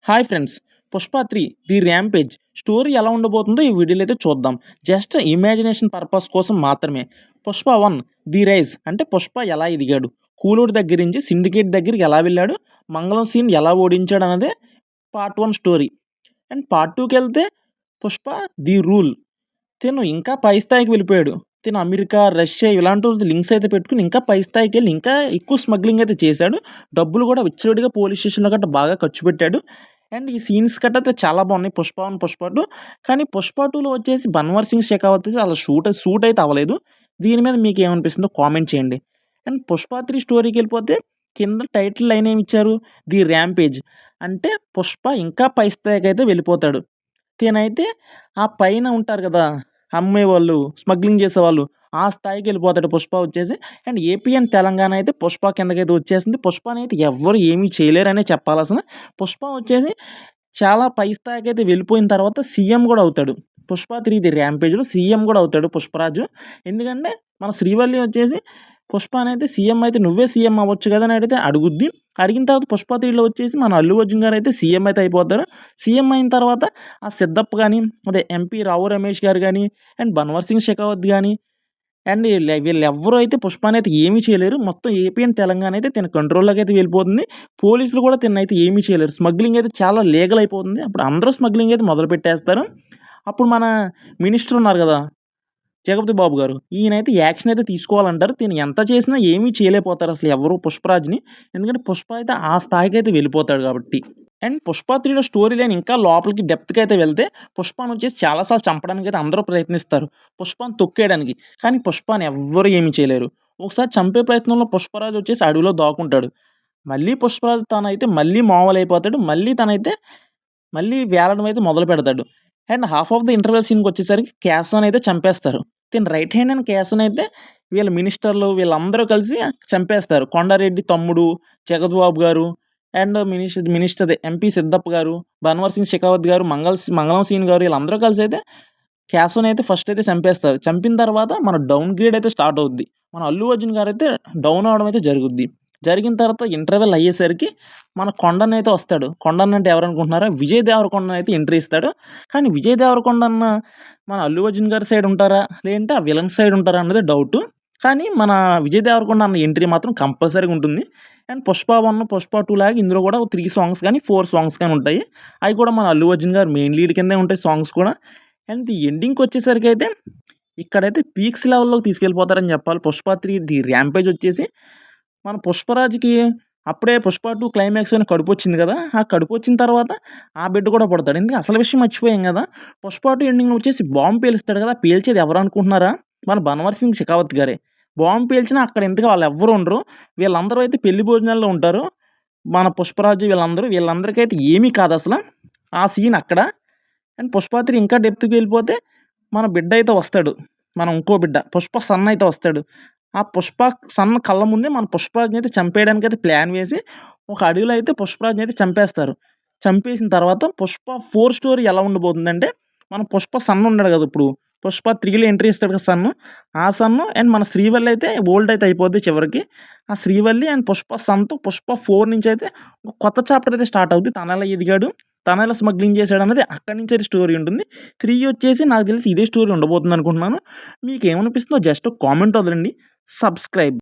Hi friends! 'Pushpa 3 the rampage' story ఎలా ఉండబోతుందో ఈ వీడియోలో అయితే చూద్దాం. జస్ట్ ఇమాజినేషన్ పర్పస్ కోసం మాత్రమే. 'పుష్ప 1 ది రైజ్' అంటే పుష్ప ఎలా ఎదిగాడు, కూలోడి దగ్గర నుంచి సిండికేట్ దగ్గరికి ఎలా వెళ్ళాడు, మంగళం సీన్ ఎలా ఓడించాడు అన్నదే పార్ట్ 1 స్టోరీ. అండ్ పార్ట్ 2కెళ్తే 'పుష్ప ది రూల్' తిను ఇంకా పై స్థాయికి వెళ్ళిపోయాడు. తిను అమెరికా, రష్యా ఇలాంటోళ్ళతో లింక్స్ అయితే పెట్టుకొని ఇంకా పై స్థాయికెళ్ళి ఇంకా ఎక్కువ స్మగ్లింగ్ అయితే చేశాడు. డబ్బులు కూడా విచ్చలవిడిగా పోలీస్ స్టేషన్‌లో గట్టా బాగా ఖర్చు పెట్టాడు. అండ్ ఈ సీన్స్ గట్టా అయితే చాలా బాగున్నాయి 'పుష్ప 1', 'పుష్ప 2'. కానీ 'పుష్ప 2'లో వచ్చేసి 'బన్వర్ సింగ్ షెకావత్' అలా సూట్ అయితే అవ్వలేదు. దీని మీద మీకేమనిపిస్తుందో కామెంట్ చేయండి. అండ్ 'పుష్ప 3' స్టోరీకెళ్ళిపోతే కింద టైటిల్ లైన్ ఏమిచ్చారు 'ది ర్యాంపేజ్' అంటే పుష్ప ఇంకా పై స్థాయికైతే వెళ్ళిపోతాడు. తినైతే ఆ పైన ఉంటారు కదా! అమ్మేవాళ్ళు, స్మగ్లింగ్ చేసేవాళ్ళు. ఆ స్థాయికెళ్ళిపోతాడు పుష్ప వచ్చేసి. అండ్ ఏపీ అండ్ తెలంగాణ అయితే పుష్ప కిందకైతే వచ్చేసింది. పుష్పనైతే ఎవ్వరు ఏమీ చేయలేరనే చెప్పాలసల. పుష్ప వచ్చేసి చాలా పై స్థాయికైతే వెళ్ళిపోయిన తర్వాత సీఎం గూడా అవుతాడు. 'పుష్ప 3 ది ర్యాంపేజ్‌లో' సీఎం గూడా అవుతాడు పుష్పరాజు. ఎందుకంటే మన శ్రీవల్లి వచ్చేసి పుష్పనైతే సీఎం అయితే నువ్వే సీఎం అవ్వచ్చు కదా! అని అడుగుద్ది. అడిగిన తర్వాత 'పుష్ప 3లో' వచ్చేసి మన అల్లు అర్జున్ గారైతే సీఎం అయితే అయిపోతారు. సీఎం అయిన తర్వాత ఆ సిద్దప్ప గాని, అదే ఎంపీ రావు రమేష్ గారు గాని, అండ్ బన్వర్ సింగ్ షెకావత్ గాని, అండ్ వీళ్ళెవ్వరూ అయితే పుష్పనైతే ఏమీ చేయలేరు. మొత్తం ఏపీ అండ్ తెలంగాణ అయితే తిన కంట్రోల్‌లోకి అయితే వెళ్ళిపోతుంది. పోలీసులు కూడా తిననైతే ఏమీ చేయలేరు. స్మగ్లింగ్ అయితే చాలా లీగల్ అయిపోతుంది. అప్పుడు అందరూ స్మగ్లింగ్ అయితే మొదలుపెట్టేస్తారు. అప్పుడు మన మినిస్టర్ ఉన్నారు గదా! జగపతి బాబు గారు. ఈయనైతే యాక్షన్ అయితే తీసుకోవాలంటారు. తిను ఎంత చేసినా ఏమీ చేయలేకపోతారు అసలు ఎవరు పుష్పరాజ్‌ని. ఎందుకంటే పుష్ప అయితే ఆ స్థాయికైతే వెళ్ళిపోతాడు కాబట్టి. అండ్ 'పుష్ప 3లో' స్టోరీ లైన్ ఇంకా లోపలికి డెప్త్‌కైతే వెళ్తే పుష్పను వచ్చేసి చాలా సార్లు చంపడానికైతే అందరూ ప్రయత్నిస్తారు. పుష్పని తొక్కేయడానికి. కానీ పుష్పని ఎవ్వరు ఏమీ చేయలేరు. ఒకసారి చంపే ప్రయత్నంలో పుష్పరాజు వచ్చేసి అడవిలో దాక్కుంటాడు. మళ్ళీ పుష్పరాజు తనైతే మళ్ళీ మామూలయిపోతాడు. మళ్ళీ వేలడం అయితే మొదలుపెడతాడు. And half of the interval సీన్‌కొచ్చేసరికి క్యాసోని అయితే చంపేస్తారు. తిను రైట్ హ్యాండ్ అయిన క్యాసోని అయితే వీళ్ళ మినిస్టర్లు వీళ్ళందరూ కలిసి చంపేస్తారు. కొండారెడ్డి తమ్ముడు, జగపతి బాబు గారు, అండ్ మినిస్టర్ అదే ఎంపీ సిద్దప్ప గారు, బన్వర్ సింగ్ షెకావత్ గారు, మంగళం సీన్ గారు వీళ్ళందరూ కలిసి అయితే క్యాసోని అయితే ఫస్ట్ అయితే చంపేస్తారు. చంపిన తర్వాత మన డౌన్ గ్రేడ్ అయితే స్టార్ట్ అవుద్ది. మన అల్లు అర్జున్ గారైతే డౌన్ అవ్వడం అయితే జరుగుద్ది. జరిగిన తర్వాత ఇంటర్వెల్ అయ్యేసరికి మన కొండన్న అయితే వస్తాడు. కొండన్న అంటే ఎవరనుకుంటున్నారా? విజయ్ దేవరకొండన అయితే ఎంట్రీ ఇస్తాడు. కానీ విజయ్ దేవరకొండ అన్న మన అల్లు అర్జున్ గారి సైడ్ ఉంటారా? లేదంటే ఆ విలన్ సైడ్ ఉంటారా అన్నది డౌటు. కానీ మన విజయ్ దేవరకొండ అన్న ఎంట్రీ మాత్రం కంపల్సరీగా ఉంటుంది. అండ్ 'పుష్ప 1', 'పుష్ప 2' లాగా ఇందులో కూడా 3 సాంగ్స్ గాని, 4 సాంగ్స్ గాని ఉంటాయి. అయి కూడా మన అల్లు అర్జున్ గారు మెయిన్ లీడ్ కిందే ఉంటాయి సాంగ్స్ కూడా. అండ్ ఎండింగ్‌కొచ్చేసరికైతే ఇక్కడైతే పీక్స్ లెవెల్‌లోకి తీసుకెళ్ళిపోతారని చెప్పాలి. 'పుష్ప 3 ది ర్యాంపేజ్' వచ్చేసి మన పుష్పరాజ్‌కి అప్పుడే 'పుష్ప 2' క్లైమాక్స్‌లోనే కడుపొచ్చింది గదా! ఆ కడుపొచ్చిన తర్వాత ఆ బిడ్డ కూడా పుడతాడు. ఎందుకంటే అసలు విషయం మర్చిపోయాం గదా! 'పుష్ప 2' ఎండింగ్‌లో వచ్చేసి బాంబ్ పేలుస్తాడు గదా! పేల్చేది ఎవరు అనుకుంటున్నారా? మన 'బన్వర్ సింగ్ షెకావత్' గారే. బాంబ్ పేల్చినా అక్కడ ఇంతగా వాళ్ళెవ్వరు ఉండరు. వీళ్ళందరూ అయితే పెళ్లి భోజనాల్లో ఉంటారు. మన పుష్పరాజు వీళ్ళందరికైతే ఏమీ కాదసల. ఆ సీన్ అక్కడ. అండ్ 'పుష్ప 3' ఇంకా డెప్త్‌కి వెళ్ళిపోతే మన బిడ్డ అయితే వస్తాడు. మన ఇంకో బిడ్డ 'పుష్ప సన్' అయితే వస్తాడు. ఆ 'పుష్ప సన్' కళ్ళ ముందే మన పుష్పరాజ్‌ని అయితే చంపేయడానికైతే ప్లాన్ వేసి ఒక అడవిలో అయితే పుష్పరాజ్‌ని అయితే చంపేస్తారు. చంపేసిన తర్వాత 'పుష్ప 4' స్టోరీ ఎలా ఉండబోతుందంటే మన 'పుష్ప సన్' ఉన్నాడు గదా! ఇప్పుడు 'పుష్ప 3'లో ఎంట్రీ ఇస్తాడు కదా! సన్ను. ఆ సన్ను అండ్ మన శ్రీవల్లి అయితే ఓల్డ్ అయితే అయిపోద్ది చివరికి. ఆ శ్రీవల్లి అండ్ 'పుష్ప సన్‌తో' 'పుష్ప 4' నుంచి అయితే ఒక కొత్త చాప్టర్ అయితే స్టార్ట్ అవుద్ది. తనెలా ఎదిగాడు, తనెలా స్మగ్లింగ్ చేశాడన్నది అక్కడి నుంచి అయితే స్టోరీ ఉంటుంది. 3 వచ్చేసి నాకు తెలిసి ఇదే స్టోరీ ఉండబోతుందనుకుంటున్నాను. మీకేమనిపిస్తుందో జస్ట్ కామెంట్ వదలండి. సబ్స్క్రైబ్.